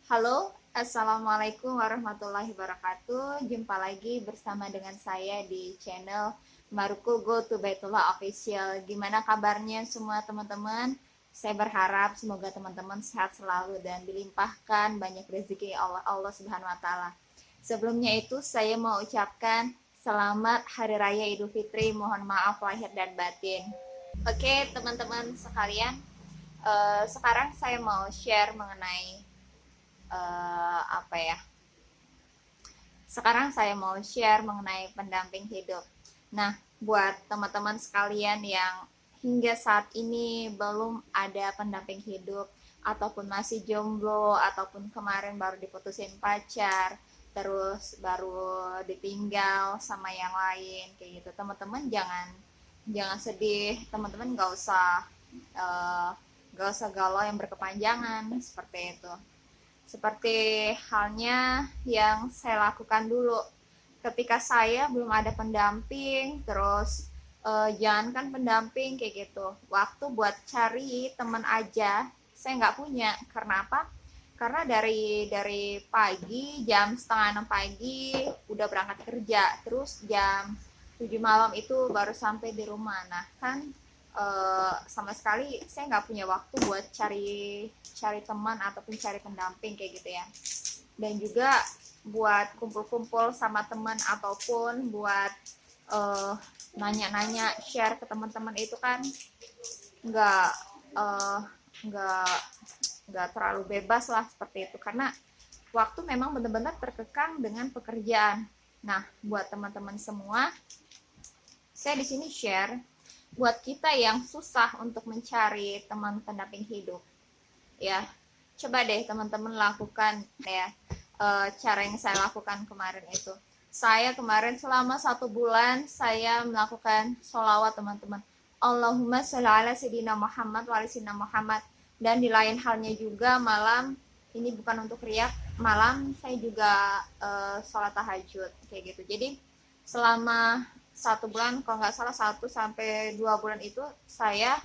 Halo, Assalamualaikum warahmatullahi wabarakatuh. Jumpa lagi bersama dengan saya di channel Maruko Go to Baitullah Official. Gimana kabarnya semua teman-teman? Saya berharap semoga teman-teman sehat selalu dan dilimpahkan banyak rezeki Allah Subhanahu wa taala. Sebelumnya itu saya mau ucapkan selamat Hari Raya Idul Fitri. Mohon maaf lahir dan batin. Oke, teman-teman sekalian, sekarang saya mau share mengenai apa ya? Sekarang saya mau share mengenai pendamping hidup. Nah, buat teman-teman sekalian yang hingga saat ini belum ada pendamping hidup ataupun masih jomblo ataupun kemarin baru diputusin pacar, terus baru ditinggal sama yang lain kayak gitu. Teman-teman jangan jangan sedih, teman-teman uh, nggak usah galau yang berkepanjangan seperti itu. Seperti halnya yang saya lakukan dulu ketika saya belum ada pendamping, terus jangankan pendamping kayak gitu, waktu buat cari teman aja saya nggak punya. Karena apa? Karena dari pagi jam setengah 6 pagi udah berangkat kerja, terus jam 7 malam itu baru sampai di rumah. Nah kan sama sekali saya nggak punya waktu buat cari cari teman ataupun cari pendamping kayak gitu ya. Dan juga buat kumpul-kumpul sama teman ataupun buat uh, nanya-nanya share ke teman-teman itu kan nggak uh, nggak nggak terlalu bebas lah seperti itu, karena waktu memang benar-benar terkekang dengan pekerjaan. Nah, buat teman-teman semua, saya di sini share buat kita yang susah untuk mencari teman pendamping hidup ya. Coba deh teman-teman lakukan ya, cara yang saya lakukan kemarin itu. Saya kemarin selama 1 bulan saya melakukan sholawat teman-teman. Allahumma sholli ala sayyidina Muhammad wa ala sayyidina Muhammad. Dan di lain halnya juga malam, ini bukan untuk riak, malam saya juga sholat tahajud kayak gitu. Jadi selama 1 bulan, kalau nggak salah 1 sampai 2 bulan itu saya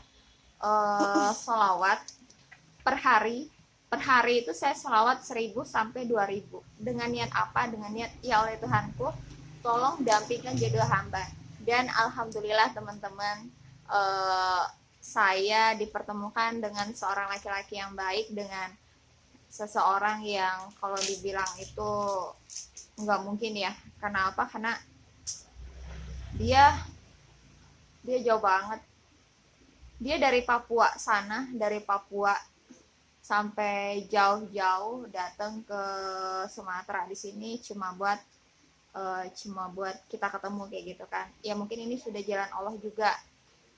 sholawat per hari. Per hari itu saya sholawat 1000 sampai 2000. Dengan niat apa? Dengan niat, ya oleh Tuhanku, tolong dampingkan jodoh hamba. Dan alhamdulillah teman-teman, saya dipertemukan dengan seorang laki-laki yang baik, dengan seseorang yang kalau dibilang itu nggak mungkin ya. Karena apa? Karena dia dia jauh banget. Dia dari Papua sana, dari Papua sampai jauh-jauh datang ke Sumatera di sini cuma buat kita ketemu kayak gitu kan. Ya mungkin ini sudah jalan Allah juga.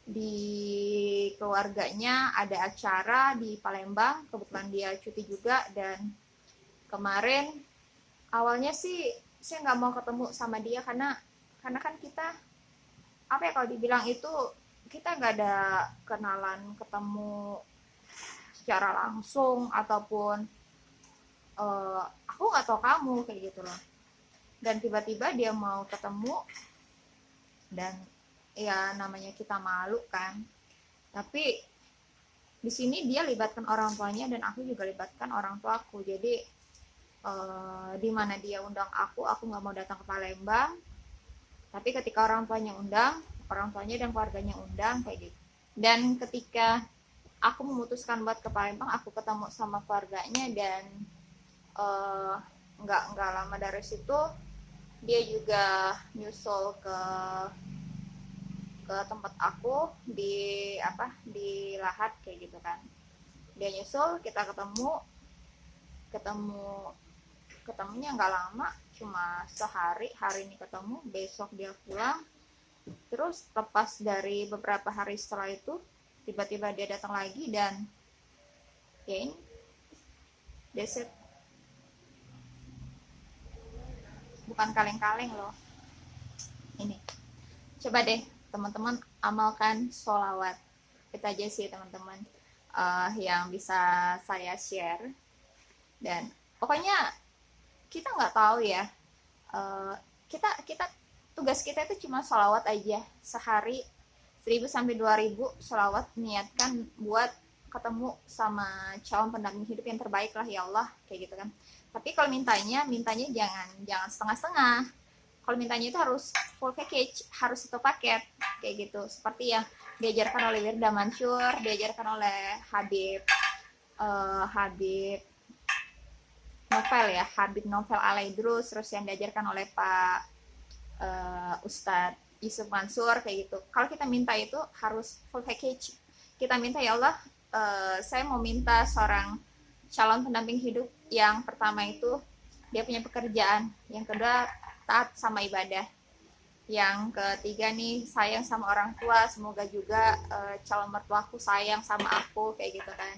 Di keluarganya ada acara di Palembang, kebetulan dia cuti juga. Dan kemarin awalnya sih saya nggak mau ketemu sama dia karena kan kita, apa ya, kalau dibilang itu kita nggak ada kenalan ketemu secara langsung ataupun aku nggak tahu kamu kayak gitu loh. Dan tiba-tiba dia mau ketemu, dan ya namanya kita malu kan. Tapi di sini dia libatkan orang tuanya dan aku juga libatkan orang tuaku. Jadi di mana dia undang aku nggak mau datang ke Palembang. Tapi ketika orang tuanya undang, orang tuanya dan keluarganya undang kayak gitu. Dan ketika aku memutuskan buat ke Palembang, aku ketemu sama keluarganya. Dan nggak lama dari situ dia juga nyusul ke tempat aku di Lahat kayak gitu kan. Dia nyusul, kita ketemu ketemunya nggak lama, cuma sehari. Hari ini ketemu, besok dia pulang. Terus lepas dari beberapa hari setelah itu, tiba-tiba dia datang lagi. Dan ya ini, that's it. Bukan kaleng-kaleng loh ini. Coba deh teman-teman amalkan sholawat. Itu aja sih teman-teman yang bisa saya share. Dan pokoknya kita nggak tahu ya, kita tugas kita itu cuma sholawat aja sehari 1000 sampai 2000 sholawat. Niatkan buat ketemu sama calon pendamping hidup yang terbaik lah ya Allah, kayak gitu kan. Tapi kalau mintanya jangan setengah-setengah. Kalau mintanya itu harus full package, harus satu paket kayak gitu. Seperti yang diajarkan oleh Wirda Mansur, diajarkan oleh Habib Novel ya, Habib Novel Alaidrus, terus yang diajarkan oleh Pak Ustadz Yusuf Mansur kayak gitu. Kalau kita minta itu harus full package. Kita minta ya Allah, saya mau minta seorang calon pendamping hidup yang pertama itu dia punya pekerjaan, yang kedua taat sama ibadah, yang ketiga nih sayang sama orang tua, semoga juga calon mertuaku sayang sama aku kayak gitu kan.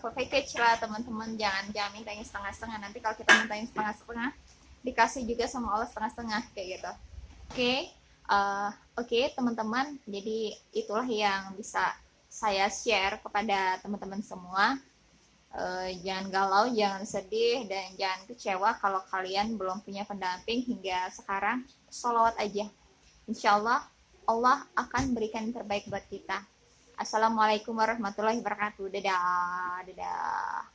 Full package lah teman-teman, jangan minta yang setengah-setengah. Nanti kalau kita minta yang setengah-setengah dikasih juga sama Allah setengah-setengah kayak gitu. Oke, teman-teman, jadi itulah yang bisa saya share kepada teman-teman semua. Jangan galau, jangan sedih, dan jangan kecewa kalau kalian belum punya pendamping hingga sekarang. Sholawat aja, insya Allah Allah akan berikan yang terbaik buat kita. Assalamualaikum warahmatullahi wabarakatuh. Dadah.